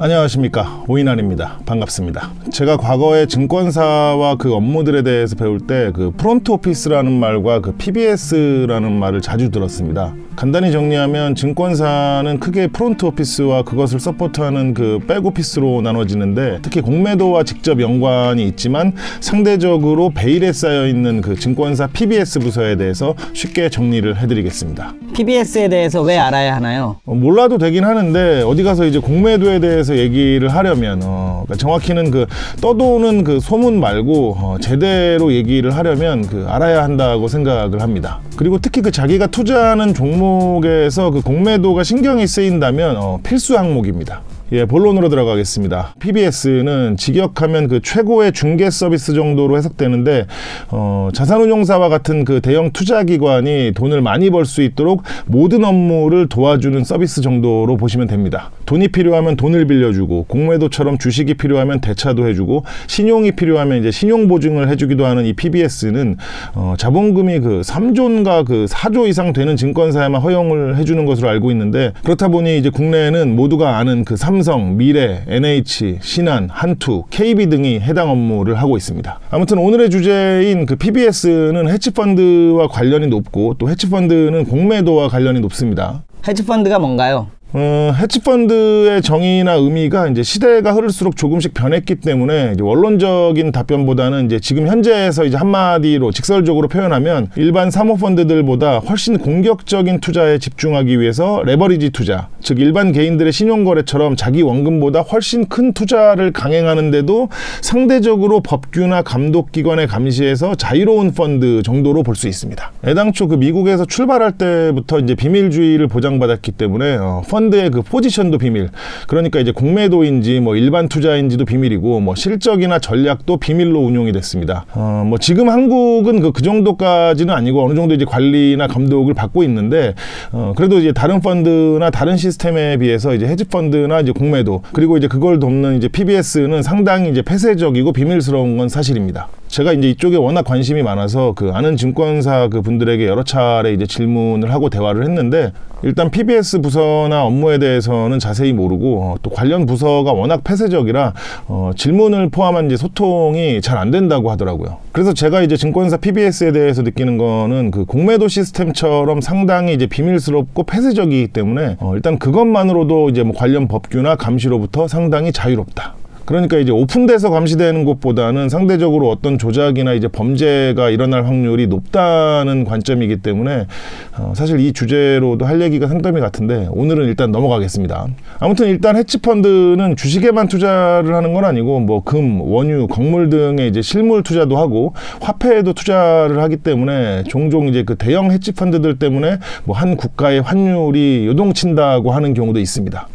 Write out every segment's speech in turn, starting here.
안녕하십니까, 오인환입니다. 반갑습니다. 제가 과거에 증권사와 그 업무들에 대해서 배울 때 그 프론트 오피스라는 말과 그 PBS라는 말을 자주 들었습니다. 간단히 정리하면 증권사는 크게 프론트 오피스와 그것을 서포트하는 그 백 오피스로 나눠지는데, 특히 공매도와 직접 연관이 있지만 상대적으로 베일에 쌓여 있는 그 증권사 PBS 부서에 대해서 쉽게 정리를 해드리겠습니다. PBS에 대해서 왜 알아야 하나요? 몰라도 되긴 하는데, 어디 가서 이제 공매도에 대해서 얘기를 하려면 그러니까 정확히는 그 떠도는 그 소문 말고 제대로 얘기를 하려면 그 알아야 한다고 생각을 합니다. 그리고 특히 그 자기가 투자하는 종목에서 그 공매도가 신경이 쓰인다면 필수 항목입니다. 예, 본론으로 들어가겠습니다. PBS는 직역하면 그 최고의 중개 서비스 정도로 해석되는데, 자산운용사와 같은 그 대형 투자기관이 돈을 많이 벌 수 있도록 모든 업무를 도와주는 서비스 정도로 보시면 됩니다. 돈이 필요하면 돈을 빌려주고, 공매도처럼 주식이 필요하면 대차도 해주고, 신용이 필요하면 이제 신용 보증을 해주기도 하는 이 PBS는 자본금이 그 3조인가 그 4조 이상 되는 증권사에만 허용을 해주는 것으로 알고 있는데, 그렇다 보니 이제 국내에는 모두가 아는 그 삼성, 미래, NH, 신한, 한투, KB 등이 해당 업무를 하고 있습니다. 아무튼 오늘의 주제인 그 PBS는 헤지펀드와 관련이 높고, 또 헤지펀드는 공매도와 관련이 높습니다. 헤지펀드가 뭔가요? 헤지펀드의 정의나 의미가 이제 시대가 흐를수록 조금씩 변했기 때문에 이제 원론적인 답변보다는 이제 지금 현재에서 이제 한마디로 직설적으로 표현하면 일반 사모펀드들보다 훨씬 공격적인 투자에 집중하기 위해서 레버리지 투자, 즉 일반 개인들의 신용거래처럼 자기 원금보다 훨씬 큰 투자를 강행하는데도 상대적으로 법규나 감독기관의 감시에서 자유로운 펀드 정도로 볼 수 있습니다. 애당초 그 미국에서 출발할 때부터 이제 비밀주의를 보장받았기 때문에 펀드의 그 포지션도 비밀, 그러니까 이제 공매도인지 뭐 일반 투자인지도 비밀이고, 뭐 실적이나 전략도 비밀로 운용이 됐습니다. 뭐 지금 한국은 그 정도까지는 아니고 어느 정도 이제 관리나 감독을 받고 있는데, 그래도 이제 다른 펀드나 다른 시스템에 비해서 이제 헤지펀드나 이제 공매도, 그리고 이제 그걸 돕는 이제 PBS는 상당히 이제 폐쇄적이고 비밀스러운 건 사실입니다. 제가 이제 이쪽에 워낙 관심이 많아서 그 아는 증권사 그 분들에게 여러 차례 이제 질문을 하고 대화를 했는데, 일단 PBS 부서나 업무에 대해서는 자세히 모르고, 또 관련 부서가 워낙 폐쇄적이라 질문을 포함한 이제 소통이 잘 안 된다고 하더라고요. 그래서 제가 이제 증권사 PBS에 대해서 느끼는 거는 그 공매도 시스템처럼 상당히 이제 비밀스럽고 폐쇄적이기 때문에 일단 그것만으로도 이제 뭐 관련 법규나 감시로부터 상당히 자유롭다. 그러니까 이제 오픈돼서 감시되는 것보다는 상대적으로 어떤 조작이나 이제 범죄가 일어날 확률이 높다는 관점이기 때문에 사실 이 주제로도 할 얘기가 산더미 같은데 오늘은 일단 넘어가겠습니다. 아무튼 일단 헤지펀드는 주식에만 투자를 하는 건 아니고 뭐 금, 원유, 곡물 등의 이제 실물 투자도 하고 화폐에도 투자를 하기 때문에 종종 이제 그 대형 헤지펀드들 때문에 뭐 한 국가의 환율이 요동친다고 하는 경우도 있습니다.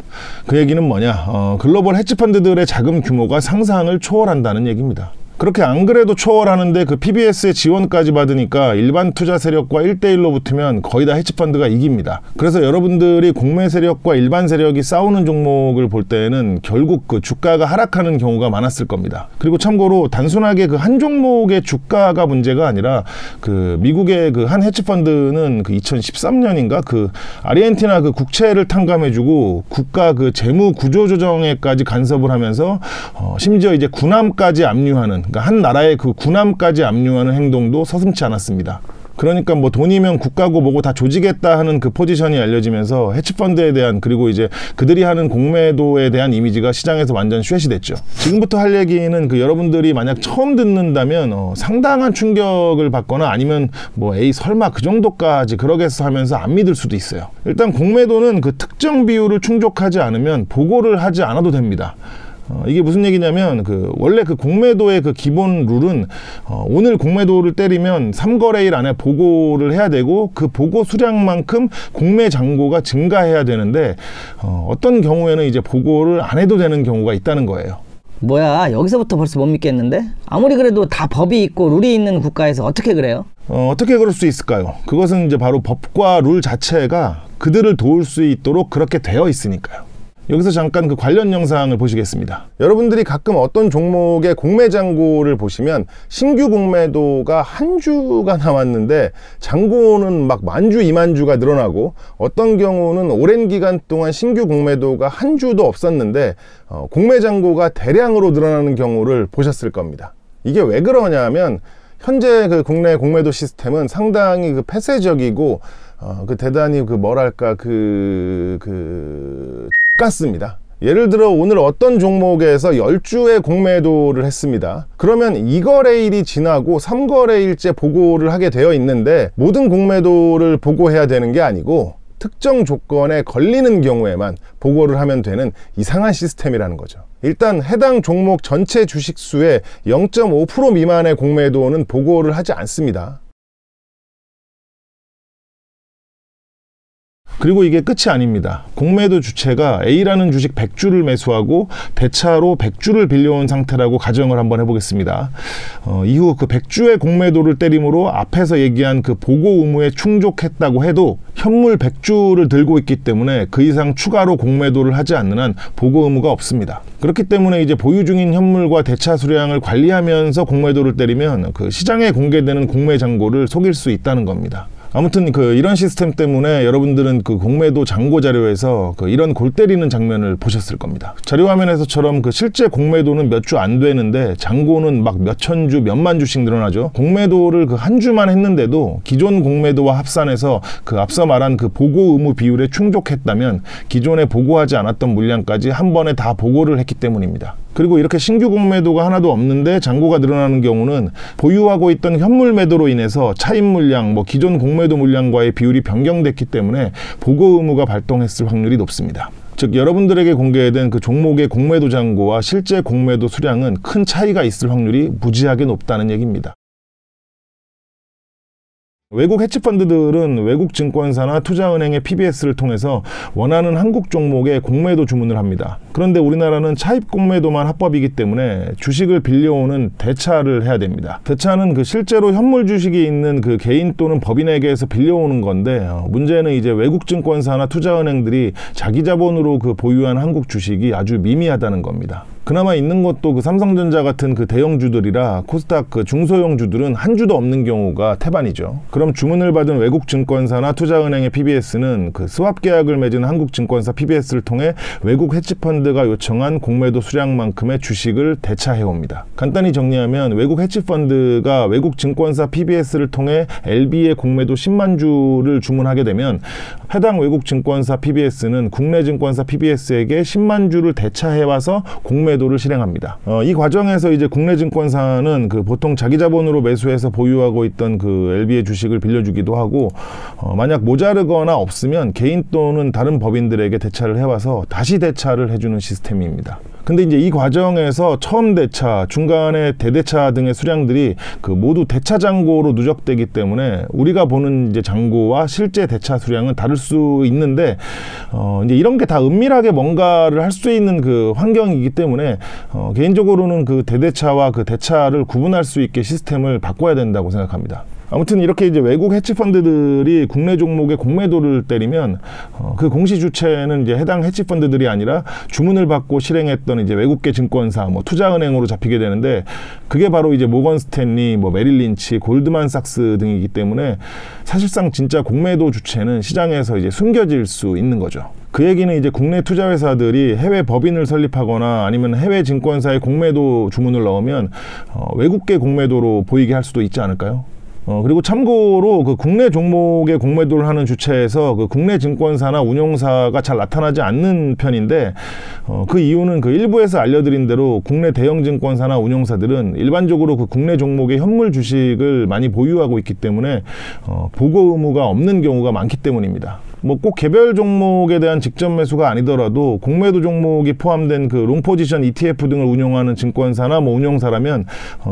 그 얘기는 뭐냐? 글로벌 헤지펀드들의 자금 규모가 상상을 초월한다는 얘기입니다. 그렇게 안 그래도 초월하는데 그 PBS의 지원까지 받으니까 일반 투자 세력과 1대1로 붙으면 거의 다 헤지펀드가 이깁니다. 그래서 여러분들이 공매 세력과 일반 세력이 싸우는 종목을 볼 때는 결국 그 주가가 하락하는 경우가 많았을 겁니다. 그리고 참고로 단순하게 그 한 종목의 주가가 문제가 아니라 그 미국의 그 한 헤지펀드는 그 2013년인가 그 아르헨티나 그 국채를 탕감해주고 국가 그 재무 구조 조정에까지 간섭을 하면서 심지어 이제 군함까지 압류하는, 그러니까 한 나라의 그 군함까지 압류하는 행동도 서슴지 않았습니다. 그러니까 뭐 돈이면 국가고 뭐고 다 조지겠다 하는 그 포지션이 알려지면서 헤지펀드에 대한, 그리고 이제 그들이 하는 공매도에 대한 이미지가 시장에서 완전 쉐시 됐죠. 지금부터 할 얘기는 그 여러분들이 만약 처음 듣는다면 상당한 충격을 받거나 아니면 뭐 에이 설마 그 정도까지 그러겠어 하면서 안 믿을 수도 있어요. 일단 공매도는 그 특정 비율을 충족하지 않으면 보고를 하지 않아도 됩니다. 이게 무슨 얘기냐면 원래 그 공매도의 그 기본 룰은 오늘 공매도를 때리면 3거래일 안에 보고를 해야 되고 그 보고 수량만큼 공매 잔고가 증가해야 되는데 어떤 경우에는 이제 보고를 안 해도 되는 경우가 있다는 거예요. 뭐야, 여기서부터 벌써 못 믿겠는데? 아무리 그래도 다 법이 있고 룰이 있는 국가에서 어떻게 그래요? 어떻게 그럴 수 있을까요? 그것은 이제 바로 법과 룰 자체가 그들을 도울 수 있도록 그렇게 되어 있으니까요. 여기서 잠깐 그 관련 영상을 보시겠습니다. 여러분들이 가끔 어떤 종목의 공매 잔고를 보시면 신규 공매도가 한 주가 나왔는데 잔고는 막 만주, 2만주가 늘어나고, 어떤 경우는 오랜 기간 동안 신규 공매도가 한 주도 없었는데 공매 잔고가 대량으로 늘어나는 경우를 보셨을 겁니다. 이게 왜 그러냐면 현재 그 국내 공매도 시스템은 상당히 그 폐쇄적이고 대단히 같습니다. 예를 들어 오늘 어떤 종목에서 10주의 공매도를 했습니다. 그러면 2거래일이 지나고 3거래일째 보고를 하게 되어 있는데, 모든 공매도를 보고해야 되는 게 아니고 특정 조건에 걸리는 경우에만 보고를 하면 되는 이상한 시스템이라는 거죠. 일단 해당 종목 전체 주식수의 0.5% 미만의 공매도는 보고를 하지 않습니다. 그리고 이게 끝이 아닙니다. 공매도 주체가 A라는 주식 100주를 매수하고 대차로 100주를 빌려온 상태라고 가정을 한번 해보겠습니다. 이후 그 100주의 공매도를 때림으로 앞에서 얘기한 그 보고 의무에 충족했다고 해도 현물 100주를 들고 있기 때문에 그 이상 추가로 공매도를 하지 않는 한 보고 의무가 없습니다. 그렇기 때문에 이제 보유 중인 현물과 대차 수량을 관리하면서 공매도를 때리면 그 시장에 공개되는 공매 잔고를 속일 수 있다는 겁니다. 아무튼 이런 시스템 때문에 여러분들은 그 공매도 잔고 자료에서 이런 골 때리는 장면을 보셨을 겁니다. 자료 화면에서처럼 실제 공매도는 몇 주 안 되는데 잔고는 막 몇천 주, 몇만 주씩 늘어나죠. 공매도를 한 주만 했는데도 기존 공매도와 합산해서 앞서 말한 보고 의무 비율에 충족했다면 기존에 보고하지 않았던 물량까지 한 번에 다 보고를 했기 때문입니다. 그리고 이렇게 신규 공매도가 하나도 없는데 잔고가 늘어나는 경우는 보유하고 있던 현물 매도로 인해서 차입 물량, 기존 공매도 물량과의 비율이 변경됐기 때문에 보고 의무가 발동했을 확률이 높습니다. 즉 여러분들에게 공개된 그 종목의 공매도 잔고와 실제 공매도 수량은 큰 차이가 있을 확률이 무지하게 높다는 얘기입니다. 외국 헤지펀드들은 외국 증권사나 투자은행의 PBS를 통해서 원하는 한국 종목의 공매도 주문을 합니다. 그런데 우리나라는 차입 공매도만 합법이기 때문에 주식을 빌려오는 대차를 해야 됩니다. 대차는 실제로 현물 주식이 있는 개인 또는 법인에게서 빌려오는 건데, 문제는 이제 외국 증권사나 투자은행들이 자기 자본으로 보유한 한국 주식이 아주 미미하다는 겁니다. 그나마 있는 것도 삼성전자 같은 대형주들이라 코스닥 중소형주들은 한 주도 없는 경우가 태반이죠. 그럼 주문을 받은 외국 증권사나 투자은행의 PBS는 스왑 계약을 맺은 한국 증권사 PBS를 통해 외국 헤지펀드가 요청한 공매도 수량만큼의 주식을 대차해옵니다. 간단히 정리하면 외국 헤지펀드가 외국 증권사 PBS를 통해 LB의 공매도 10만 주를 주문하게 되면 해당 외국 증권사 PBS는 국내 증권사 PBS에게 10만 주를 대차해와서 공매도를 실행합니다. 이 과정에서 이제 국내 증권사는 보통 자기 자본으로 매수해서 보유하고 있던 LB의 주식을 빌려주기도 하고, 만약 모자르거나 없으면 개인 또는 다른 법인들에게 대차를 해와서 다시 대차를 해주는 시스템입니다. 근데 이제 이 과정에서 처음 대차, 중간에 대대차 등의 수량들이 모두 대차 잔고로 누적되기 때문에 우리가 보는 이제 잔고와 실제 대차 수량은 다를 수 있는데, 이제 이런 게 다 은밀하게 뭔가를 할 수 있는 환경이기 때문에 개인적으로는 대대차와 대차를 구분할 수 있게 시스템을 바꿔야 된다고 생각합니다. 아무튼 이렇게 이제 외국 헤지펀드들이 국내 종목의 공매도를 때리면 그 공시 주체는 이제 해당 헤지펀드들이 아니라 주문을 받고 실행했던 이제 외국계 증권사, 투자은행으로 잡히게 되는데, 그게 바로 이제 모건 스탠리, 메릴 린치, 골드만삭스 등이기 때문에 사실상 진짜 공매도 주체는 시장에서 이제 숨겨질 수 있는 거죠. 그 얘기는 이제 국내 투자회사들이 해외 법인을 설립하거나 아니면 해외 증권사의 공매도 주문을 넣으면 외국계 공매도로 보이게 할 수도 있지 않을까요? 그리고 참고로 국내 종목의 공매도를 하는 주체에서 국내 증권사나 운용사가 잘 나타나지 않는 편인데, 그 이유는 일부에서 알려드린 대로 국내 대형 증권사나 운용사들은 일반적으로 국내 종목의 현물 주식을 많이 보유하고 있기 때문에 보고 의무가 없는 경우가 많기 때문입니다. 꼭 개별 종목에 대한 직접 매수가 아니더라도 공매도 종목이 포함된 롱포지션 ETF 등을 운용하는 증권사나 운용사라면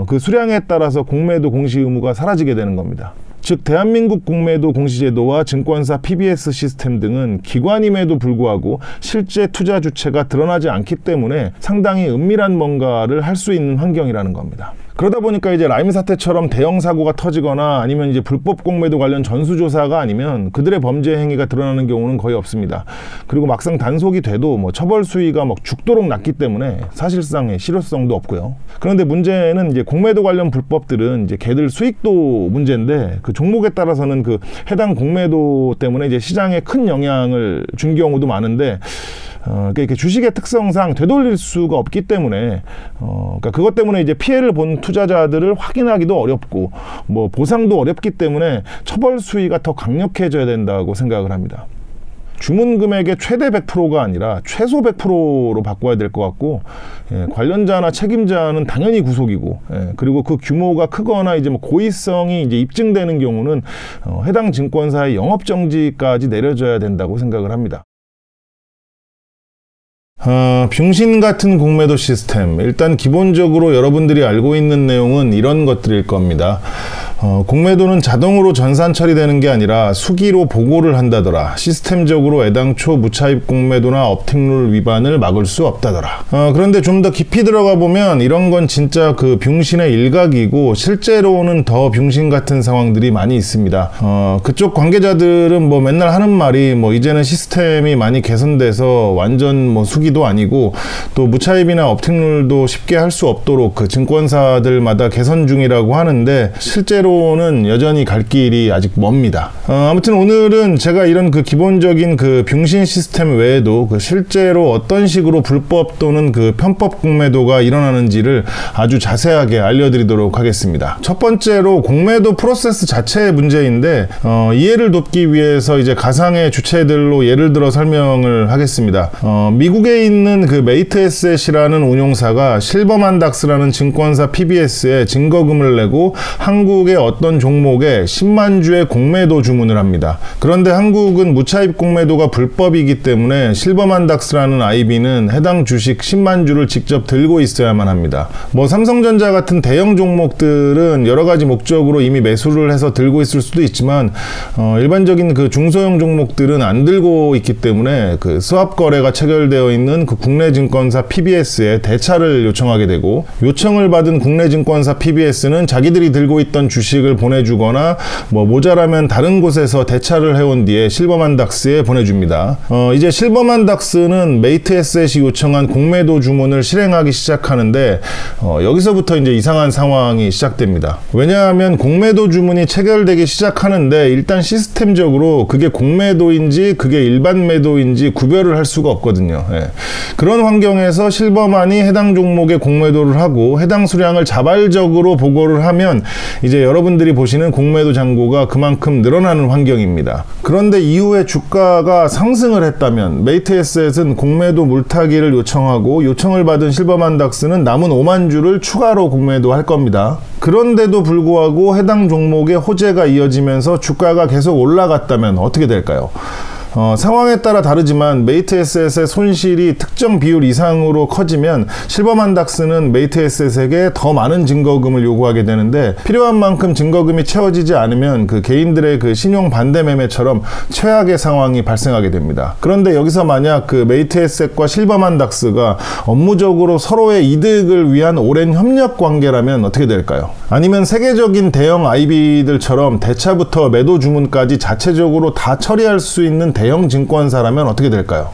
그 수량에 따라서 공매도 공시 의무가 사라지게 되는 겁니다. 즉 대한민국 공매도 공시제도와 증권사 PBS 시스템 등은 기관임에도 불구하고 실제 투자 주체가 드러나지 않기 때문에 상당히 은밀한 뭔가를 할 수 있는 환경이라는 겁니다. 그러다 보니까 이제 라임 사태처럼 대형 사고가 터지거나 아니면 이제 불법 공매도 관련 전수조사가 아니면 그들의 범죄 행위가 드러나는 경우는 거의 없습니다. 그리고 막상 단속이 돼도 뭐 처벌 수위가 막 죽도록 낮기 때문에 사실상의 실효성도 없고요. 그런데 문제는 이제 공매도 관련 불법들은 이제 걔들 수익도 문제인데 그 종목에 따라서는 그 해당 공매도 때문에 이제 시장에 큰 영향을 준 경우도 많은데 그러니까 주식의 특성상 되돌릴 수가 없기 때문에 그러니까 그것 때문에 이제 피해를 본 투자자들을 확인하기도 어렵고 뭐 보상도 어렵기 때문에 처벌 수위가 더 강력해져야 된다고 생각을 합니다. 주문 금액의 최대 100%가 아니라 최소 100%로 바꿔야 될 것 같고, 관련자나 책임자는 당연히 구속이고, 그리고 그 규모가 크거나 이제 뭐 고의성이 이제 입증되는 경우는 해당 증권사의 영업 정지까지 내려져야 된다고 생각을 합니다. 병신 같은 공매도 시스템. 일단 기본적으로 여러분들이 알고 있는 내용은 이런 것들일 겁니다. 공매도는 자동으로 전산 처리되는 게 아니라 수기로 보고를 한다더라. 시스템적으로 애당초 무차입 공매도나 업택룰 위반을 막을 수 없다더라. 그런데 좀 더 깊이 들어가 보면 이런 건 진짜 그 병신의 일각이고 실제로는 더 병신 같은 상황들이 많이 있습니다. 그쪽 관계자들은 뭐 맨날 하는 말이 뭐 이제는 시스템이 많이 개선돼서 완전 뭐 수기도 아니고 또 무차입이나 업택룰도 쉽게 할 수 없도록 그 증권사들마다 개선 중이라고 하는데 실제로는 여전히 갈 길이 아직 멉니다. 아무튼 오늘은 제가 이런 그 기본적인 그 병신 시스템 외에도 그 실제로 어떤 식으로 불법 또는 그 편법 공매도가 일어나는지를 아주 자세하게 알려드리도록 하겠습니다. 첫 번째로 공매도 프로세스 자체의 문제인데 이해를 돕기 위해서 이제 가상의 주체들로 예를 들어 설명을 하겠습니다. 미국에 있는 그 메이트에셋이라는 운용사가 실버만닥스라는 증권사 PBS에 증거금을 내고 한국의 어떤 종목에 10만 주의 공매도 주문을 합니다. 그런데 한국은 무차입 공매도가 불법이기 때문에 실버만닥스라는 IB는 해당 주식 10만 주를 직접 들고 있어야만 합니다. 뭐 삼성전자 같은 대형 종목들은 여러 가지 목적으로 이미 매수를 해서 들고 있을 수도 있지만 일반적인 그 중소형 종목들은 안 들고 있기 때문에 그 스왑 거래가 체결되어 있는 그 국내 증권사 PBS에 대차를 요청하게 되고, 요청을 받은 국내 증권사 PBS는 자기들이 들고 있던 주식을 보내주거나 뭐 모자라면 다른 곳에서 대차를 해온 뒤에 실버만닥스에 보내줍니다. 이제 실버만닥스는 메이트에셋이 요청한 공매도 주문을 실행하기 시작하는데 여기서부터 이제 이상한 상황이 시작됩니다. 왜냐하면 공매도 주문이 체결되기 시작하는데 일단 시스템적으로 그게 공매도인지 그게 일반 매도인지 구별을 할 수가 없거든요. 그런 환경에서 실버만이 해당 종목에 공매도를 하고 해당 수량을 자발적으로 보고를 하면 이제 여러분들이 보시는 공매도 잔고가 그만큼 늘어나는 환경입니다. 그런데 이후에 주가가 상승을 했다면 메이트에셋은 공매도 물타기를 요청하고 요청을 받은 실버만닥스는 남은 5만 주를 추가로 공매도할 겁니다. 그런데도 불구하고 해당 종목의 호재가 이어지면서 주가가 계속 올라갔다면 어떻게 될까요? 상황에 따라 다르지만 메이트에셋의 손실이 특정 비율 이상으로 커지면 실버만닥스는 메이트에셋에게 더 많은 증거금을 요구하게 되는데, 필요한 만큼 증거금이 채워지지 않으면 그 개인들의 그 신용 반대 매매처럼 최악의 상황이 발생하게 됩니다. 그런데 여기서 만약 그 메이트에셋과 실버만닥스가 업무적으로 서로의 이득을 위한 오랜 협력 관계라면 어떻게 될까요? 아니면 세계적인 대형 IB들처럼 대차부터 매도 주문까지 자체적으로 다 처리할 수 있는 대형 증권사라면 어떻게 될까요?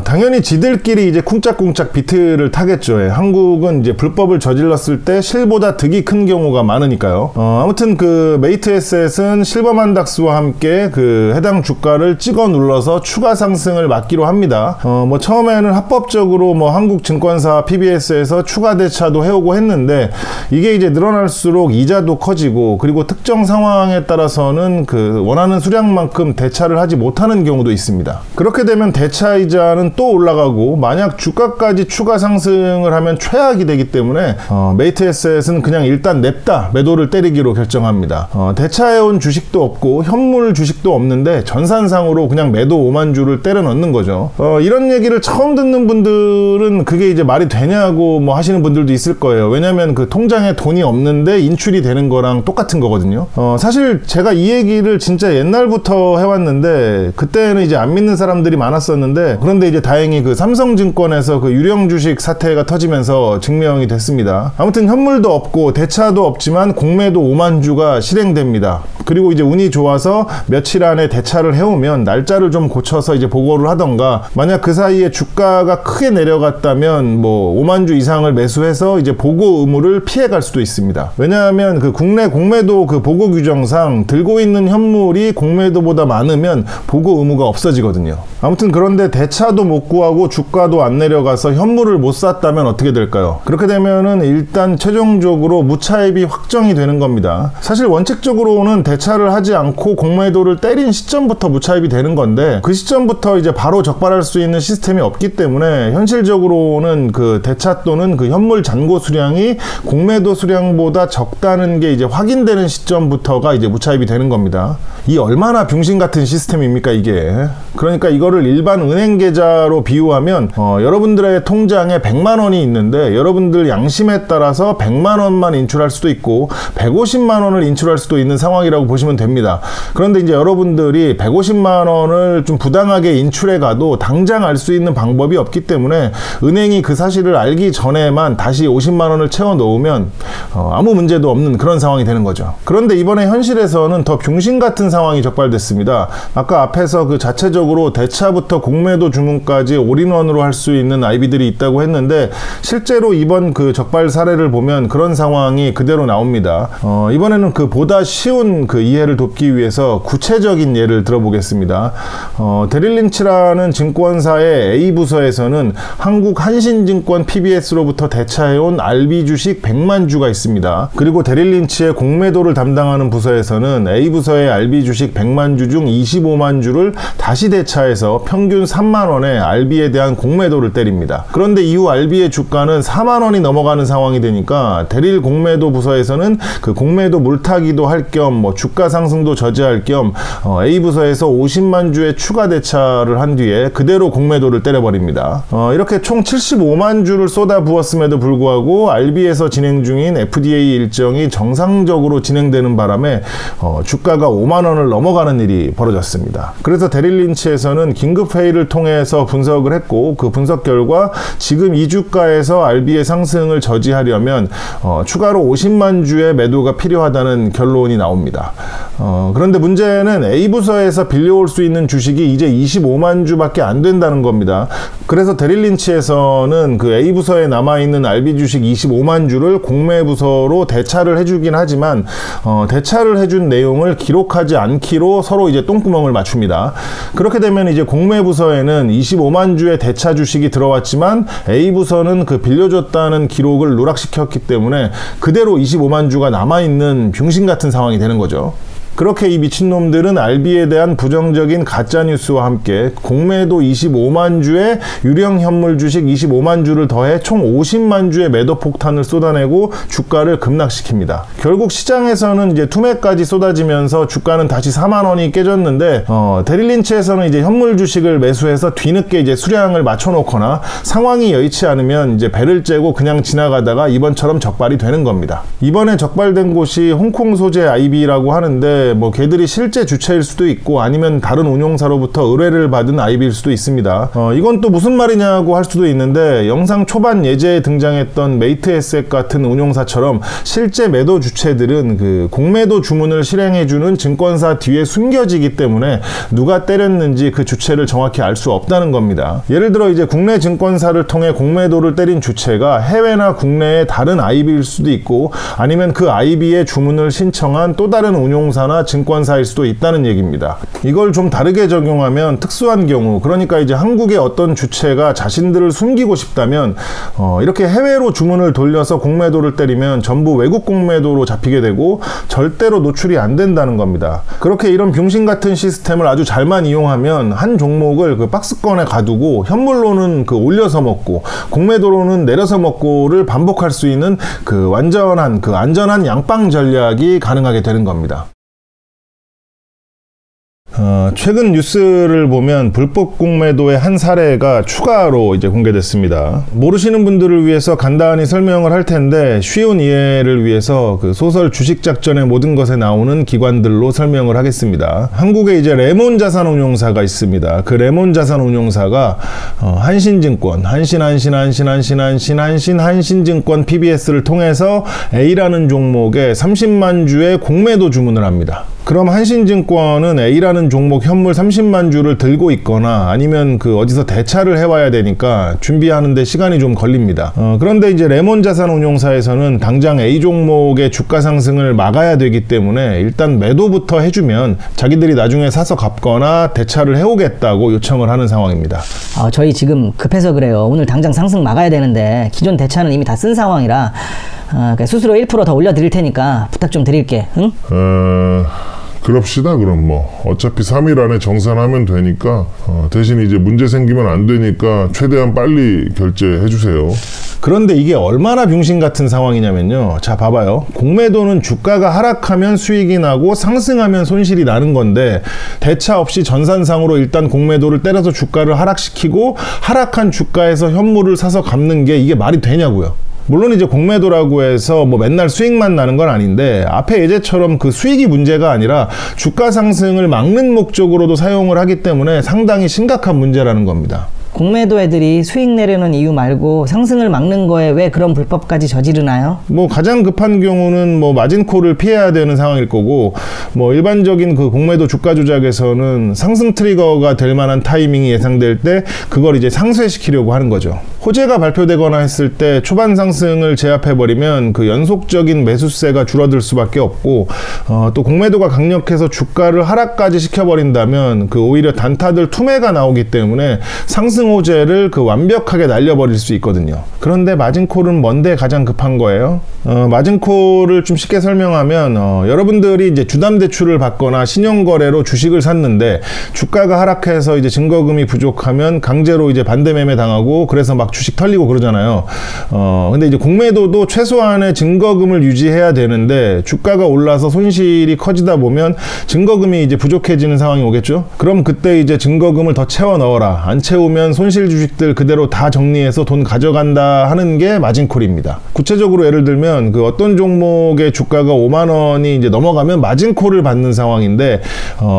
당연히 지들끼리 이제 쿵짝쿵짝 비트를 타겠죠. 한국은 이제 불법을 저질렀을 때 실보다 득이 큰 경우가 많으니까요. 아무튼 그 메이트에셋은 실버만닥스와 함께 그 해당 주가를 찍어 눌러서 추가 상승을 막기로 합니다. 뭐 처음에는 합법적으로 뭐 한국 증권사 PBS에서 추가 대차도 해오고 했는데 이게 이제 늘어날수록 이자도 커지고, 그리고 특정 상황에 따라서는 그 원하는 수량만큼 대차를 하지 못하는 경우도 있습니다. 그렇게 되면 대차 이자는 또 올라가고, 만약 주가까지 추가 상승을 하면 최악이 되기 때문에 메이트에셋은 그냥 일단 냅다 매도를 때리기로 결정합니다. 대차해온 주식도 없고 현물 주식도 없는데 전산상으로 그냥 매도 5만 주를 때려 넣는 거죠. 이런 얘기를 처음 듣는 분들은 그게 이제 말이 되냐고 뭐 하시는 분들도 있을 거예요. 왜냐면 그 통장에 돈이 없는데 인출이 되는 거랑 똑같은 거거든요. 사실 제가 이 얘기를 진짜 옛날부터 해왔는데 그때는 당시에는 이제 안 믿는 사람들이 많았었는데, 그런데 이제 다행히 그 삼성증권에서 그 유령 주식 사태가 터지면서 증명이 됐습니다. 아무튼 현물도 없고 대차도 없지만 공매도 5만 주가 실행됩니다. 그리고 이제 운이 좋아서 며칠 안에 대차를 해오면 날짜를 좀 고쳐서 이제 보고를 하던가, 만약 그 사이에 주가가 크게 내려갔다면 뭐 5만 주 이상을 매수해서 이제 보고 의무를 피해갈 수도 있습니다. 왜냐하면 그 국내 공매도 그 보고 규정상 들고 있는 현물이 공매도보다 많으면 보고 의무가 없어지거든요. 아무튼 그런데 대차도 못 구하고 주가도 안 내려가서 현물을 못 샀다면 어떻게 될까요? 그렇게 되면은 일단 최종적으로 무차입이 확정이 되는 겁니다. 사실 원칙적으로는 대차를 하지 않고 공매도를 때린 시점부터 무차입이 되는 건데, 그 시점부터 이제 바로 적발할 수 있는 시스템이 없기 때문에 현실적으로는 그 대차 또는 그 현물 잔고 수량이 공매도 수량보다 적다는 게 이제 확인되는 시점부터가 이제 무차입이 되는 겁니다. 이 얼마나 병신 같은 시스템입니까 이게. 그러니까 이거를 일반 은행 계좌로 비유하면 여러분들의 통장에 100만 원이 있는데 여러분들 양심에 따라서 100만 원만 인출할 수도 있고 150만 원을 인출할 수도 있는 상황이라고 보시면 됩니다. 그런데 이제 여러분들이 150만 원을 좀 부당하게 인출해 가도 당장 알 수 있는 방법이 없기 때문에 은행이 그 사실을 알기 전에만 다시 50만 원을 채워 놓으면 아무 문제도 없는 그런 상황이 되는 거죠. 그런데 이번에 현실에서는 더 병신 같은 상황이 적발됐습니다. 아까 앞에서 그 자체적으로 대차부터 공매도 주문까지 올인원으로 할 수 있는 IB들이 있다고 했는데, 실제로 이번 그 적발 사례를 보면 그런 상황이 그대로 나옵니다. 이번에는 그 보다 쉬운 그 이해를 돕기 위해서 구체적인 예를 들어보겠습니다. 데릴린치라는 증권사의 A부서에서는 한국한신증권 PBS로부터 대차해온 RB 주식 100만 주가 있습니다. 그리고 데릴린치의 공매도를 담당하는 부서에서는 A부서의 RB 주식 100만 주 중 25만 주를 다시 대차해서 평균 3만 원에 RB에 대한 공매도를 때립니다. 그런데 이후 RB의 주가는 4만 원이 넘어가는 상황이 되니까 데릴 공매도 부서에서는 그 공매도 물타기도 할 겸 뭐 주가 상승도 저지할 겸 A부서에서 50만 주의 추가 대차를 한 뒤에 그대로 공매도를 때려버립니다. 이렇게 총 75만 주를 쏟아 부었음에도 불구하고 RB에서 진행 중인 FDA 일정이 정상적으로 진행되는 바람에 주가가 5만 원을 넘어가는 일이 벌어졌습니다. 그래서 데릴린치에서는 긴급회의를 통해서 분석을 했고, 그 분석 결과 지금 이 주가에서 RB의 상승을 저지하려면 추가로 50만 주의 매도가 필요하다는 결론이 나옵니다. 그런데 문제는 A부서에서 빌려올 수 있는 주식이 이제 25만 주밖에 안 된다는 겁니다. 그래서 데릴린치에서는 그 A부서에 남아있는 RB 주식 25만 주를 공매부서로 대차를 해주긴 하지만 대차를 해준 내용을 기록하지 않기로 서로 이제 똥구멍을 맞춥니다. 그렇게 되면 이제 공매부서에는 25만 주의 대차 주식이 들어왔지만 A부서는 그 빌려줬다는 기록을 누락시켰기 때문에 그대로 25만 주가 남아있는 병신 같은 상황이 되는 거죠. 그렇게 이 미친놈들은 RB에 대한 부정적인 가짜뉴스와 함께 공매도 25만 주의 유령 현물 주식 25만 주를 더해 총 50만 주의 매도 폭탄을 쏟아내고 주가를 급락시킵니다. 결국 시장에서는 이제 투매까지 쏟아지면서 주가는 다시 4만 원이 깨졌는데, 데릴린치에서는 이제 현물 주식을 매수해서 뒤늦게 이제 수량을 맞춰놓거나 상황이 여의치 않으면 이제 배를 째고 그냥 지나가다가 이번처럼 적발이 되는 겁니다. 이번에 적발된 곳이 홍콩 소재 IB라고 하는데, 뭐 걔들이 실제 주체일 수도 있고 아니면 다른 운용사로부터 의뢰를 받은 IB일 수도 있습니다. 이건 또 무슨 말이냐고 할 수도 있는데, 영상 초반 예제에 등장했던 메이트에셋 같은 운용사처럼 실제 매도 주체들은 그 공매도 주문을 실행해주는 증권사 뒤에 숨겨지기 때문에 누가 때렸는지 그 주체를 정확히 알 수 없다는 겁니다. 예를 들어 이제 국내 증권사를 통해 공매도를 때린 주체가 해외나 국내의 다른 IB일 수도 있고, 아니면 그 IB의 주문을 신청한 또 다른 운용사나 증권사일 수도 있다는 얘기입니다. 이걸 좀 다르게 적용하면 특수한 경우, 그러니까 이제 한국의 어떤 주체가 자신들을 숨기고 싶다면 이렇게 해외로 주문을 돌려서 공매도를 때리면 전부 외국 공매도로 잡히게 되고 절대로 노출이 안 된다는 겁니다. 그렇게 이런 병신 같은 시스템을 아주 잘만 이용하면 한 종목을 그 박스권에 가두고 현물로는 그 올려서 먹고 공매도로는 내려서 먹고를 반복할 수 있는 그 완전한 그 안전한 양빵 전략이 가능하게 되는 겁니다. 최근 뉴스를 보면 불법 공매도의 한 사례가 추가로 이제 공개됐습니다. 모르시는 분들을 위해서 간단히 설명을 할 텐데 쉬운 이해를 위해서 그 소설 주식작전의 모든 것에 나오는 기관들로 설명을 하겠습니다. 한국에 이제 레몬 자산운용사가 있습니다. 그 레몬 자산운용사가 한신증권, 한신증권 PBS를 통해서 A라는 종목에 30만 주의 공매도 주문을 합니다. 그럼 한신증권은 A라는 종목 현물 30만 주를 들고 있거나 아니면 그 어디서 대차를 해와야 되니까 준비하는데 시간이 좀 걸립니다. 그런데 이제 레몬 자산운용사에서는 당장 A 종목의 주가 상승을 막아야 되기 때문에 일단 매도부터 해주면 자기들이 나중에 사서 갚거나 대차를 해오겠다고 요청을 하는 상황입니다. 저희 지금 급해서 그래요. 오늘 당장 상승 막아야 되는데 기존 대차는 이미 다 쓴 상황이라 수수료 1% 더 올려드릴 테니까 부탁 좀 드릴게. 응? 그럽시다. 그럼 뭐 어차피 3일 안에 정산하면 되니까 대신 이제 문제 생기면 안 되니까 최대한 빨리 결제해 주세요. 그런데 이게 얼마나 병신 같은 상황이냐면요. 자, 봐봐요. 공매도는 주가가 하락하면 수익이 나고 상승하면 손실이 나는 건데 대차 없이 전산상으로 일단 공매도를 때려서 주가를 하락시키고 하락한 주가에서 현물을 사서 갚는 게 이게 말이 되냐고요. 물론 이제 공매도라고 해서 뭐 맨날 수익만 나는 건 아닌데 앞에 예제처럼 그 수익이 문제가 아니라 주가 상승을 막는 목적으로도 사용을 하기 때문에 상당히 심각한 문제라는 겁니다. 공매도 애들이 수익 내려는 이유 말고 상승을 막는 거에 왜 그런 불법까지 저지르나요? 뭐 가장 급한 경우는 뭐 마진콜을 피해야 되는 상황일 거고 뭐 일반적인 그 공매도 주가 조작에서는 상승 트리거가 될 만한 타이밍이 예상될 때 그걸 이제 상쇄시키려고 하는 거죠. 호재가 발표되거나 했을 때 초반 상승을 제압해버리면 그 연속적인 매수세가 줄어들 수밖에 없고 또 공매도가 강력해서 주가를 하락까지 시켜버린다면 그 오히려 단타들 투매가 나오기 때문에 상승 호재를 그 완벽하게 날려버릴 수 있거든요. 그런데 마진콜은 뭔데 가장 급한 거예요? 마진콜을 좀 쉽게 설명하면 여러분들이 이제 주담대출을 받거나 신용거래로 주식을 샀는데 주가가 하락해서 이제 증거금이 부족하면 강제로 이제 반대매매 당하고 그래서 막 주식 털리고 그러잖아요. 근데 이제 공매도도 최소한의 증거금을 유지해야 되는데 주가가 올라서 손실이 커지다 보면 증거금이 이제 부족해지는 상황이 오겠죠. 그럼 그때 이제 증거금을 더 채워 넣어라. 안 채우면 손실 주식들 그대로 다 정리해서 돈 가져간다 하는 게 마진콜입니다. 구체적으로 예를 들면 그 어떤 종목의 주가가 5만 원이 이제 넘어가면 마진콜을 받는 상황인데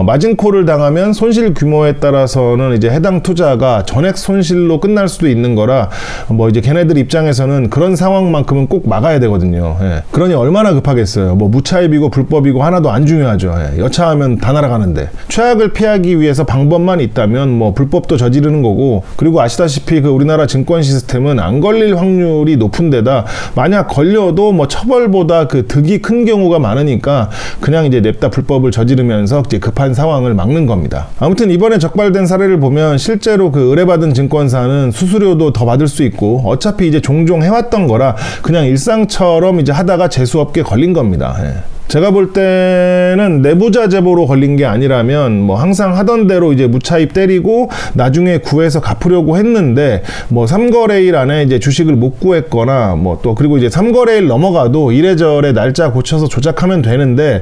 마진콜을 당하면 손실 규모에 따라서는 이제 해당 투자가 전액 손실로 끝날 수도 있는 거라 뭐 이제 걔네들 입장에서는 그런 상황만큼은 꼭 막아야 되거든요. 예. 그러니 얼마나 급하겠어요. 뭐 무차입이고 불법이고 하나도 안 중요하죠. 예. 여차하면 다 날아가는데 최악을 피하기 위해서 방법만 있다면 뭐 불법도 저지르는 거고 그리고 아시다시피 그 우리나라 증권 시스템은 안 걸릴 확률이 높은 데다 만약 걸려도 뭐 처벌보다 그 득이 큰 경우가 많으니까 그냥 이제 냅다 불법을 저지르면서 이제 급한 상황을 막는 겁니다. 아무튼 이번에 적발된 사례를 보면 실제로 그 의뢰받은 증권사는 수수료도 더 받을 수 있고 어차피 이제 종종 해왔던 거라 그냥 일상처럼 이제 하다가 재수없게 걸린 겁니다. 예. 제가 볼 때는 내부자 제보로 걸린 게 아니라면 뭐 항상 하던 대로 이제 무차입 때리고 나중에 구해서 갚으려고 했는데 뭐 3거래일 안에 이제 주식을 못 구했거나 뭐 또 그리고 이제 3거래일 넘어가도 이래저래 날짜 고쳐서 조작하면 되는데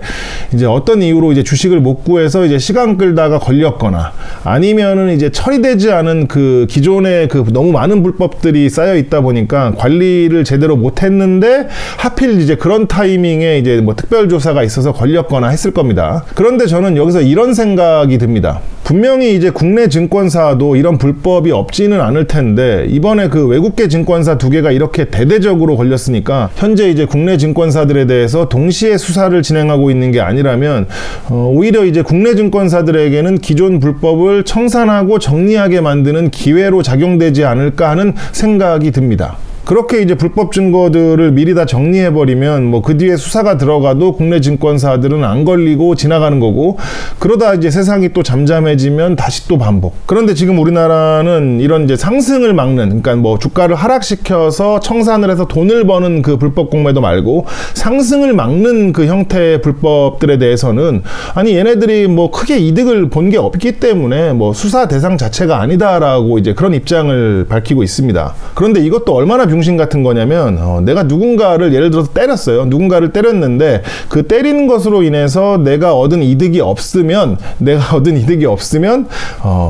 이제 어떤 이유로 이제 주식을 못 구해서 이제 시간 끌다가 걸렸거나 아니면은 이제 처리되지 않은 그 기존에 그 너무 많은 불법들이 쌓여 있다 보니까 관리를 제대로 못 했는데 하필 이제 그런 타이밍에 이제 뭐 특별 조사가 있어서 걸렸거나 했을 겁니다. 그런데 저는 여기서 이런 생각이 듭니다. 분명히 이제 국내 증권사도 이런 불법이 없지는 않을 텐데 이번에 그 외국계 증권사 2개가 이렇게 대대적으로 걸렸으니까 현재 이제 국내 증권사들에 대해서 동시에 수사를 진행하고 있는 게 아니라면 오히려 이제 국내 증권사들에게는 기존 불법을 청산하고 정리하게 만드는 기회로 작용되지 않을까 하는 생각이 듭니다. 그렇게 이제 불법 증거들을 미리 다 정리해버리면 뭐 그 뒤에 수사가 들어가도 국내 증권사들은 안 걸리고 지나가는 거고 그러다 이제 세상이 또 잠잠해지면 다시 또 반복. 그런데 지금 우리나라는 이런 이제 상승을 막는 그러니까 뭐 주가를 하락시켜서 청산을 해서 돈을 버는 그 불법 공매도 말고 상승을 막는 그 형태의 불법들에 대해서는 아니 얘네들이 뭐 크게 이득을 본 게 없기 때문에 뭐 수사 대상 자체가 아니다라고 이제 그런 입장을 밝히고 있습니다. 그런데 이것도 얼마나 병신 같은 거냐면 내가 누군가를 예를 들어서 때렸어요. 누군가를 때렸는데 그 때리는 것으로 인해서 내가 얻은 이득이 없으면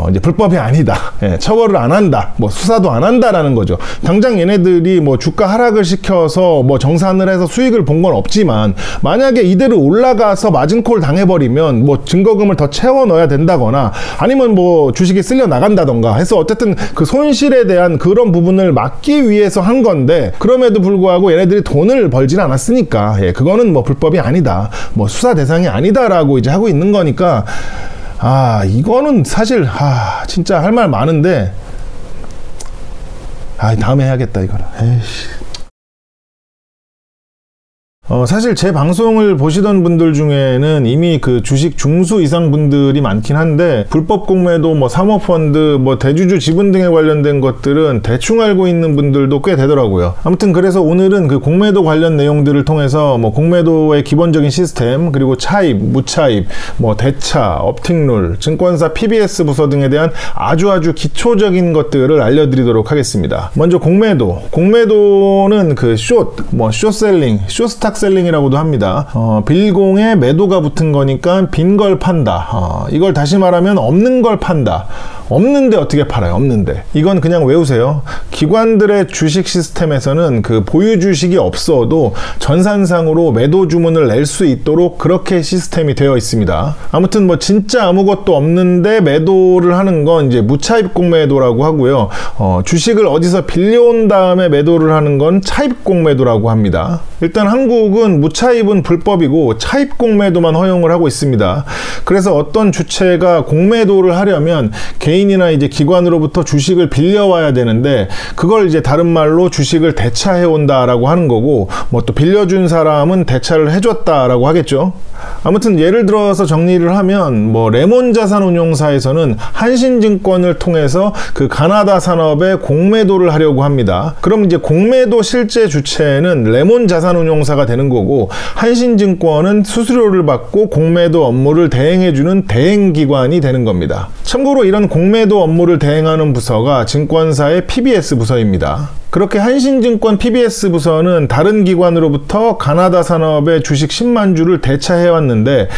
이제 불법이 아니다. 예, 처벌을 안 한다. 뭐 수사도 안 한다라는 거죠. 당장 얘네들이 뭐 주가 하락을 시켜서 뭐 정산을 해서 수익을 본 건 없지만 만약에 이대로 올라가서 마진콜 당해버리면 뭐 증거금을 더 채워 넣어야 된다거나 아니면 뭐 주식이 쓸려 나간다던가 해서 어쨌든 그 손실에 대한 그런 부분을 막기 위해서 한 건데 그럼에도 불구하고 얘네들이 돈을 벌지는 않았으니까 예, 그거는 뭐 불법이 아니다. 뭐 수사 대상이 아니다라고 이제 하고 있는 거니까 이거는 사실 진짜 할 말 많은데 다음에 해야겠다 이거는. 에이씨. 사실 제 방송을 보시던 분들 중에는 이미 그 주식 중수 이상 분들이 많긴 한데 불법 공매도 뭐 사모펀드 뭐 대주주 지분 등에 관련된 것들은 대충 알고 있는 분들도 꽤 되더라고요. 아무튼 그래서 오늘은 그 공매도 관련 내용들을 통해서 뭐 공매도의 기본적인 시스템 그리고 차입, 무차입, 뭐 대차, 업팅룰, 증권사 PBS 부서 등에 대한 아주 기초적인 것들을 알려드리도록 하겠습니다. 먼저 공매도는 그 숏셀링, 숏스탁 셀링이라고도 합니다. 빌공에 매도가 붙은 거니까 빈 걸 판다. 이걸 다시 말하면 없는 걸 판다. 없는데 어떻게 팔아요? 없는데. 이건 그냥 외우세요. 기관들의 주식 시스템에서는 그 보유 주식이 없어도 전산상으로 매도 주문을 낼 수 있도록 그렇게 시스템이 되어 있습니다. 아무튼 뭐 진짜 아무것도 없는데 매도를 하는 건 이제 무차입 공매도라고 하고요. 주식을 어디서 빌려온 다음에 매도를 하는 건 차입 공매도라고 합니다. 일단 한국은 무차입은 불법이고 차입 공매도만 허용을 하고 있습니다. 그래서 어떤 주체가 공매도를 하려면 개인이나 이제 기관으로부터 주식을 빌려와야 되는데 그걸 이제 다른 말로 주식을 대차해 온다라고 하는 거고 뭐 또 빌려준 사람은 대차를 해줬다라고 하겠죠. 아무튼 예를 들어서 정리를 하면 뭐 레몬 자산운용사에서는 한신증권을 통해서 그 가나다 산업에 공매도를 하려고 합니다. 그럼 이제 공매도 실제 주체는 레몬 자산운용사가 되는 거고 한신증권은 수수료를 받고 공매도 업무를 대행해주는 대행기관이 되는 겁니다. 참고로 이런 공매도 업무를 대행하는 부서가 증권사의 PBS 부서입니다. 그렇게 한신증권 PBS 부서는 다른 기관으로부터 가나다 산업의 주식 10만 주를 대차해왔는데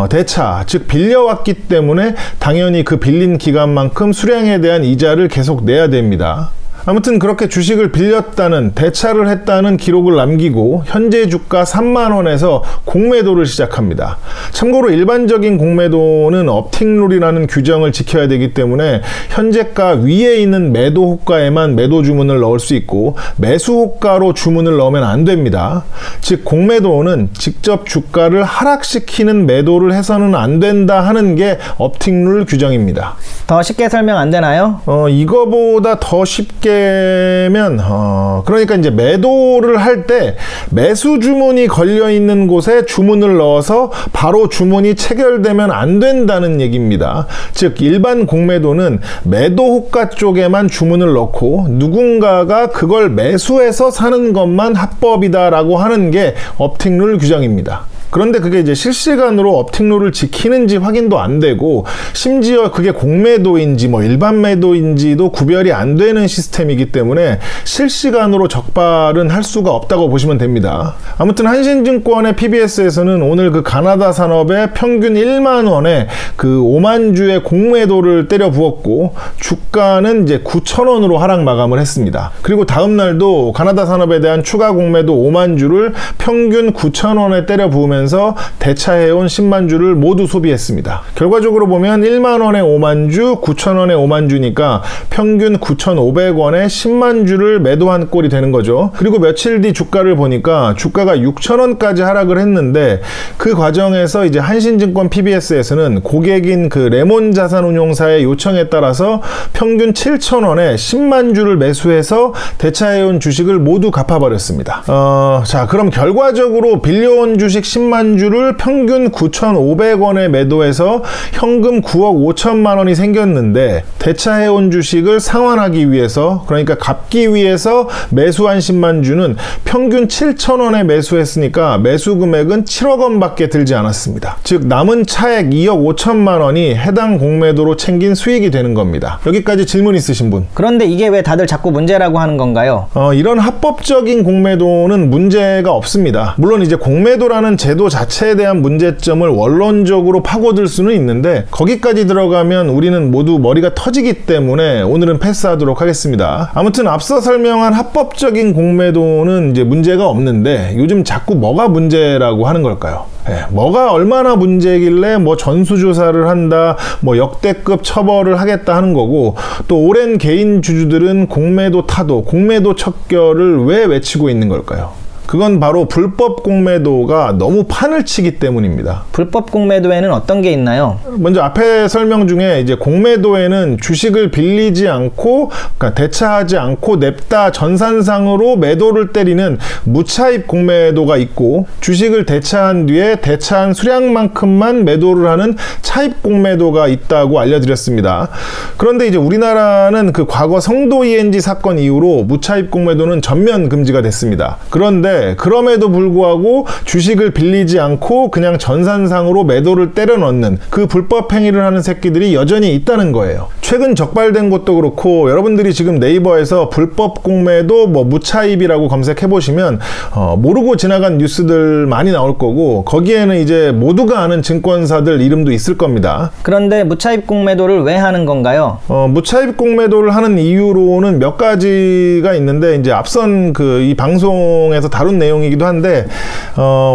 대차, 즉 빌려왔기 때문에 당연히 그 빌린 기간만큼 수량에 대한 이자를 계속 내야 됩니다. 아무튼 그렇게 주식을 빌렸다는, 대차를 했다는 기록을 남기고 현재 주가 3만원에서 공매도를 시작합니다. 참고로 일반적인 공매도는 업팅룰이라는 규정을 지켜야 되기 때문에 현재가 위에 있는 매도 호가에만 매도 주문을 넣을 수 있고 매수 호가로 주문을 넣으면 안 됩니다. 즉 공매도는 직접 주가를 하락시키는 매도를 해서는 안 된다 하는 게 업팅룰 규정입니다. 더 쉽게 설명 안 되나요? 이거보다 더 쉽게 그러니까 이제 매도를 할 때 매수 주문이 걸려 있는 곳에 주문을 넣어서 바로 주문이 체결되면 안 된다는 얘기입니다. 즉 일반 공매도는 매도 호가 쪽에만 주문을 넣고 누군가가 그걸 매수해서 사는 것만 합법이다라고 하는 게 업팅룰 규정입니다. 그런데 그게 이제 실시간으로 업팅룰을 지키는지 확인도 안 되고 심지어 그게 공매도인지 뭐 일반 매도인지도 구별이 안 되는 시스템이기 때문에 실시간으로 적발은 할 수가 없다고 보시면 됩니다. 아무튼 한신증권의 PBS에서는 오늘 그 가나다 산업에 평균 1만 원에 그 5만 주의 공매도를 때려 부었고 주가는 이제 9,000원으로 하락 마감을 했습니다. 그리고 다음 날도 가나다 산업에 대한 추가 공매도 5만 주를 평균 9,000원에 때려 부으면서 대차해온 10만 주를 모두 소비했습니다. 결과적으로 보면 1만 원에 5만 주, 9,000원에 5만 주니까 평균 9,500원에 10만 주를 매도한 꼴이 되는 거죠. 그리고 며칠 뒤 주가를 보니까 주가가 6,000원까지 하락을 했는데 그 과정에서 이제 한신증권 PBS에서는 고객인 그 레몬 자산운용사의 요청에 따라서 평균 7,000원에 10만 주를 매수해서 대차해온 주식을 모두 갚아버렸습니다. 자, 그럼 결과적으로 빌려온 주식 10만 10만 주를 평균 9,500원에 매도해서 현금 9억 5천만 원이 생겼는데 대차해온 주식을 상환하기 위해서, 그러니까 갚기 위해서 매수한 10만 주는 평균 7,000원에 매수했으니까 매수 금액은 7억 원밖에 들지 않았습니다. 즉 남은 차액 2억 5천만 원이 해당 공매도로 챙긴 수익이 되는 겁니다. 여기까지 질문 있으신 분? 그런데 이게 왜 다들 자꾸 문제라고 하는 건가요? 이런 합법적인 공매도는 문제가 없습니다. 물론 이제 공매도라는 제도 자체에 대한 문제점을 원론적으로 파고들 수는 있는데 거기까지 들어가면 우리는 모두 머리가 터지기 때문에 오늘은 패스하도록 하겠습니다. 아무튼 앞서 설명한 합법적인 공매도는 이제 문제가 없는데 요즘 자꾸 뭐가 문제라고 하는 걸까요? 뭐가 얼마나 문제길래 뭐 전수조사를 한다, 뭐 역대급 처벌을 하겠다 하는 거고, 또 오랜 개인 주주들은 공매도 타도, 공매도 척결을 왜 외치고 있는 걸까요? 그건 바로 불법 공매도가 너무 판을 치기 때문입니다. 불법 공매도에는 어떤 게 있나요? 먼저 앞에 설명 중에 이제 공매도에는 주식을 빌리지 않고, 그러니까 대차하지 않고 냅다 전산상으로 매도를 때리는 무차입 공매도가 있고, 주식을 대차한 뒤에 대차한 수량만큼만 매도를 하는 차입 공매도가 있다고 알려드렸습니다. 그런데 이제 우리나라는 그 과거 성도 ENG 사건 이후로 무차입 공매도는 전면 금지가 됐습니다. 그런데 그럼에도 불구하고 주식을 빌리지 않고 그냥 전산상으로 매도를 때려 넣는 그 불법 행위를 하는 새끼들이 여전히 있다는 거예요. 최근 적발된 것도 그렇고, 여러분들이 지금 네이버에서 불법 공매도 뭐 무차입이라고 검색해 보시면 모르고 지나간 뉴스들 많이 나올 거고, 거기에는 이제 모두가 아는 증권사들 이름도 있을 겁니다. 그런데 무차입 공매도를 왜 하는 건가요? 무차입 공매도를 하는 이유로는 몇 가지가 있는데, 이제 앞선 이 방송에서 다룬 내용이기도 한데,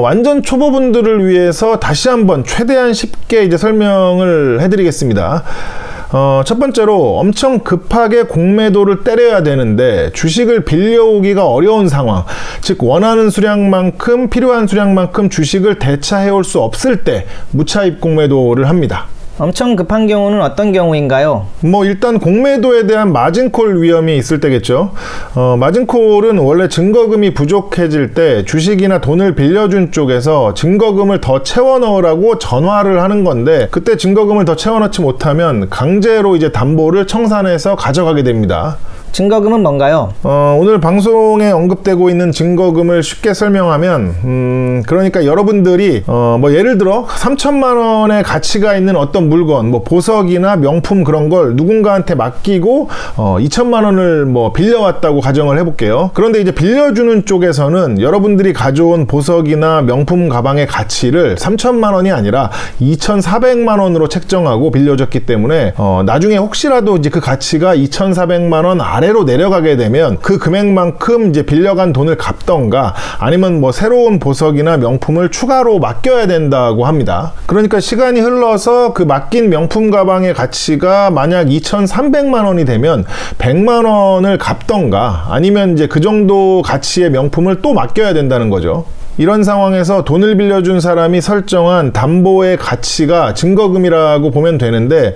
완전 초보분들을 위해서 다시 한번 최대한 쉽게 이제 설명을 해드리겠습니다. 첫 번째로 엄청 급하게 공매도를 때려야 되는데 주식을 빌려오기가 어려운 상황, 즉 원하는 수량만큼, 필요한 수량만큼 주식을 대차해올 수 없을 때 무차입 공매도를 합니다. 엄청 급한 경우는 어떤 경우인가요? 일단 공매도에 대한 마진콜 위험이 있을 때겠죠. 마진콜은 원래 증거금이 부족해질 때 주식이나 돈을 빌려준 쪽에서 증거금을 더 채워 넣으라고 전화를 하는 건데, 그때 증거금을 더 채워 넣지 못하면 강제로 이제 담보를 청산해서 가져가게 됩니다. 증거금은 뭔가요? 오늘 방송에 언급되고 있는 증거금을 쉽게 설명하면, 그러니까 여러분들이 예를 들어 3천만 원의 가치가 있는 어떤 물건, 보석이나 명품 그런 걸 누군가한테 맡기고 2천만 원을 빌려왔다고 가정을 해볼게요. 그런데 이제 빌려주는 쪽에서는 여러분들이 가져온 보석이나 명품 가방의 가치를 3천만 원이 아니라 2,400만 원으로 책정하고 빌려줬기 때문에 나중에 혹시라도 이제 그 가치가 2,400만 원 아래로 내려가게 되면 그 금액만큼 이제 빌려간 돈을 갚던가, 아니면 새로운 보석이나 명품을 추가로 맡겨야 된다고 합니다. 그러니까 시간이 흘러서 그 맡긴 명품 가방의 가치가 만약 2,300만 원이 되면 100만 원을 갚던가, 아니면 이제 그 정도 가치의 명품을 또 맡겨야 된다는 거죠. 이런 상황에서 돈을 빌려준 사람이 설정한 담보의 가치가 증거금이라고 보면 되는데,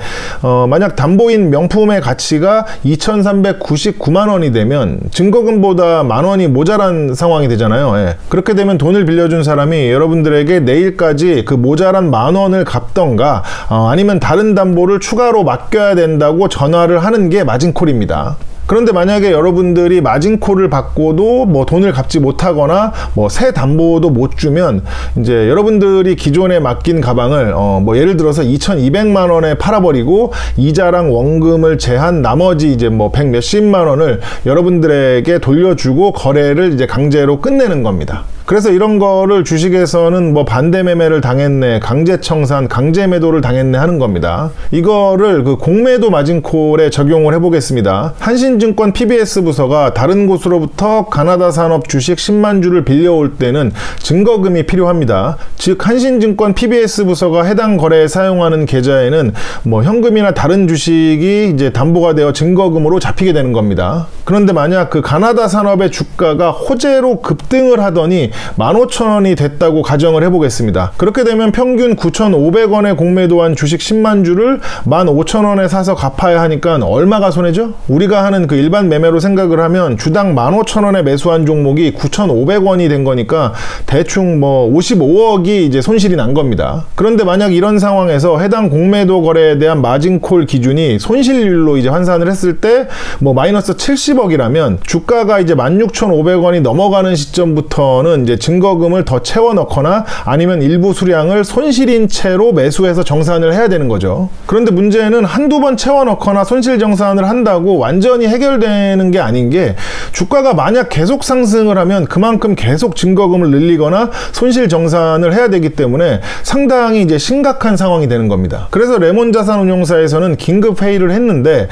만약 담보인 명품의 가치가 2,399만 원이 되면 증거금보다 만 원이 모자란 상황이 되잖아요. 그렇게 되면 돈을 빌려준 사람이 여러분들에게 내일까지 그 모자란 만 원을 갚던가, 아니면 다른 담보를 추가로 맡겨야 된다고 전화를 하는 게 마진콜입니다. 그런데 만약에 여러분들이 마진콜을 받고도 돈을 갚지 못하거나 새 담보도 못 주면, 이제 여러분들이 기존에 맡긴 가방을 예를 들어서 2,200만 원에 팔아버리고 이자랑 원금을 제한 나머지 이제 100 몇십만 원을 여러분들에게 돌려주고 거래를 이제 강제로 끝내는 겁니다. 그래서 이런 거를 주식에서는 반대 매매를 당했네, 강제 청산, 강제 매도를 당했네 하는 겁니다. 이거를 그 공매도 마진콜에 적용을 해보겠습니다. 한신증권 PBS 부서가 다른 곳으로부터 가나다 산업 주식 10만 주를 빌려올 때는 증거금이 필요합니다. 즉 한신증권 PBS 부서가 해당 거래에 사용하는 계좌에는 현금이나 다른 주식이 이제 담보가 되어 증거금으로 잡히게 되는 겁니다. 그런데 만약 그 가나다 산업의 주가가 호재로 급등을 하더니 15,000원이 됐다고 가정을 해보겠습니다. 그렇게 되면 평균 9,500원에 공매도한 주식 10만 주를 15,000원에 사서 갚아야 하니까 얼마가 손해죠? 우리가 하는 그 일반 매매로 생각을 하면 주당 15,000원에 매수한 종목이 9,500원이 된 거니까 대충 뭐 55억이 이제 손실이 난 겁니다. 그런데 만약 이런 상황에서 해당 공매도 거래에 대한 마진콜 기준이 손실률로 이제 환산을 했을 때 뭐 마이너스 70억이라면 주가가 이제 16,500원이 넘어가는 시점부터는 이제 증거금을 더 채워 넣거나 아니면 일부 수량을 손실인 채로 매수해서 정산을 해야 되는 거죠. 그런데 문제는 한두 번 채워 넣거나 손실 정산을 한다고 완전히 해결되는 게 아닌 게 주가가 만약 계속 상승을 하면 그만큼 계속 증거금을 늘리거나 손실 정산을 해야 되기 때문에 상당히 이제 심각한 상황이 되는 겁니다. 그래서 레몬자산운용사에서는 긴급 회의를 했는데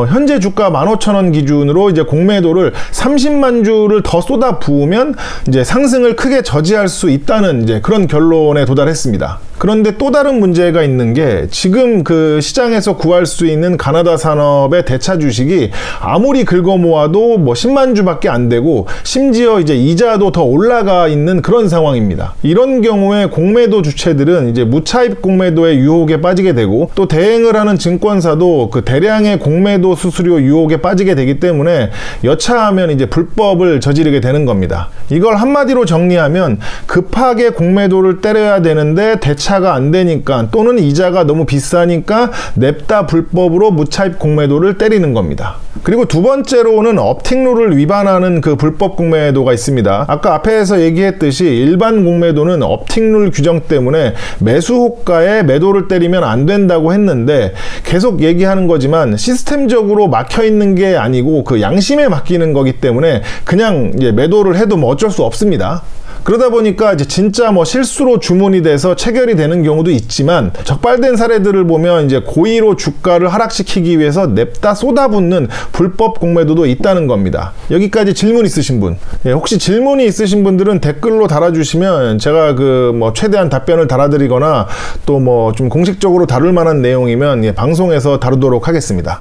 현재 주가 15,000원 기준으로 이제 공매도를 30만 주를 더 쏟아 부으면 이제 상승을 크게 저지할 수 있다는 이제 그런 결론에 도달했습니다. 그런데 또 다른 문제가 있는 게 지금 그 시장에서 구할 수 있는 가나다 산업의 대차 주식이 아무리 긁어 모아도 뭐 10만 주밖에 안 되고 심지어 이제 이자도 더 올라가 있는 그런 상황입니다. 이런 경우에 공매도 주체들은 이제 무차입 공매도의 유혹에 빠지게 되고 또 대행을 하는 증권사도 그 대량의 공매도 수수료 유혹에 빠지게 되기 때문에 여차하면 이제 불법을 저지르게 되는 겁니다. 이걸 한마디로 정리하면 급하게 공매도를 때려야 되는데 대차가 안 되니까 또는 이자가 너무 비싸니까 냅다 불법으로 무차입 공매도를 때리는 겁니다. 그리고 두 번째로는 업팅룰을 위반하는 그 불법 공매도가 있습니다. 아까 앞에서 얘기했듯이 일반 공매도는 업팅룰 규정 때문에 매수 호가에 매도를 때리면 안 된다고 했는데 계속 얘기하는 거지만 시스템적으로 막혀 있는 게 아니고 그 양심에 맡기는 거기 때문에 그냥 이제 매도를 해도 뭐 어쩔 수 없습니다. 그러다 보니까 이제 진짜 뭐 실수로 주문이 돼서 체결이 되는 경우도 있지만 적발된 사례들을 보면 이제 고의로 주가를 하락시키기 위해서 냅다 쏟아붓는 불법 공매도도 있다는 겁니다. 여기까지 질문 있으신 분? 혹시 질문이 있으신 분들은 댓글로 달아주시면 제가 그 뭐 최대한 답변을 달아드리거나 또 뭐 좀 공식적으로 다룰 만한 내용이면 방송에서 다루도록 하겠습니다.